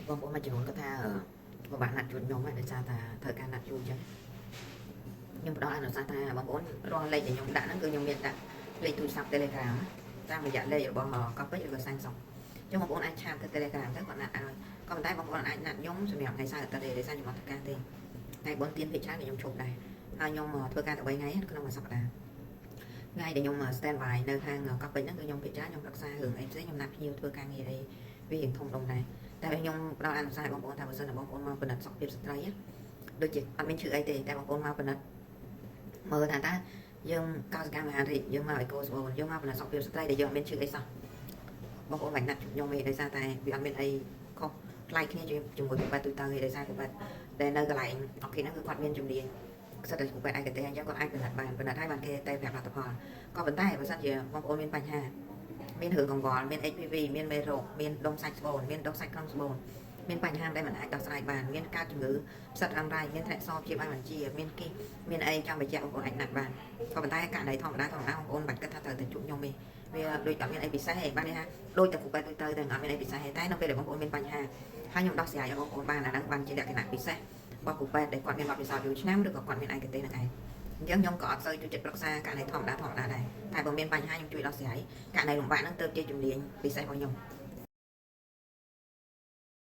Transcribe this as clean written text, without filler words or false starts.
បងប្អូនមួយចំនួនគាត់ថាពិបាកណាស់ជួបខ្ញុំហើយដោយសារថាត្រូវការណាត់ជួបអញ្ចឹងខ្ញុំផ្ដល់អនុសាសន៍ថាបងប្អូនរាល់លេខដែលខ្ញុំដាក់ហ្នឹងគឺខ្ញុំមានដាក់លេខទូរស័ព្ទ Telegram តាមរយៈលេខរបស់កប៉ិចឬក៏សាំងសុងអញ្ចឹងបងប្អូនអាចឆាតទៅ Telegram ទៅគាត់ណាត់ឲ្យក៏ប៉ុន្តែបងប្អូនអាចណាត់ខ្ញុំសម្រាប់ថ្ងៃសៅរ៍ទៅទេដោយសារខ្ញុំអត់ធ្វើការទេថ្ងៃបុណ្យទានភាគច្រើនខ្ញុំឈប់ដែរហើយខ្ញុំធ្វើការតែ3ថ្ងៃក្នុងមួយសប្តាហ៍ថ្ងៃដែលខ្ញុំ stand by នៅខាងកប៉ិចហ្នឹងគឺខ្ញុំភាគច្រើនខ្ញុំរក្សារឿងអីផ្សេងខ្ញុំណាត់ភ្ញៀវធ្វើការងារអីវារៀងធំដុំដែរតែខ្ញុំផ្ដល់អនុសាសន៍បងប្អូនថាបើសិនជាបងប្អូនមកពិនិត្យសុខភាពស្ត្រីដូចជាអត់មានឈឺអីទេតែបងប្អូនមកពិនិត្យមើលថាតើយើងកោសិកម្មអាហារយើងមកអេកូស្បូនយើងមកពិនិត្យសុខភាពស្ត្រីដែលយើងអត់មានឈឺអីសោះបងប្អូនបាញ់ណាត់ខ្ញុំឯងដោយសារតែវាអត់មានអីខុសប្លែកគ្នាជាមួយគ្រូពេទ្យទូទៅឯងដោយសារគ្រូពេទ្យដែលនៅកន្លែងអូខេហ្នឹងគឺគាត់មានជំនាញសិតតែគ្រូពេទ្យឯកទេសអញ្ចឹងគាត់អាចពិនិត្យបានឲ្យបានគេតែប្រាប់លទ្ធផលក៏ប៉ុន្តែបើសិនជាបងប្អូនមានបញ្ហាមានរឿងកង្វល់មាន HPV មានមេរោគមានដុំសាច់ស្បូនមានដុំសាច់ក្នុងស្បូនមានបញ្ហាដែលមិនអាចដោះស្រាយបានមានការជំងឺផ្សិតរ៉ាំរ៉ៃមានធ្លាក់សជាបានបញ្ជាមានគីមានអីចង់បញ្ជាក់បងប្អូនអាចណាត់បានក៏ប៉ុន្តែករណីធម្មតាបងប្អូនបាច់គិតថាត្រូវទៅជួបខ្ញុំទេវាដូចអត់មានអីពិសេសទេបានន័យថាដូចតែគ្រូពេទ្យទៅតែអត់មានអីពិសេសទេតែនៅពេលដែលបងប្អូនមានបញ្ហាហើយខ្ញុំដោះស្រាយឲ្យបងប្អូនបានអាហ្នឹងបានជាលក្ខណៈពិសេសរបស់គ្រូពេទ្យដែលគាត់មានបទពិសោធន៍យូរឆ្នាំឬក៏គាត់មានឯកទេសនឹងឯងអញ្ចឹងខ្ញុំក៏អត់សូវជួយចិត្តប្រឹក្សាករណីធម្មតាដែរតែបើមានបញ្ហាខ្ញុំជួយដោះស្រាយករណីលំបាកហ្នឹងទៅជាជំនាញពិសេសរបស់ខ្ញុំ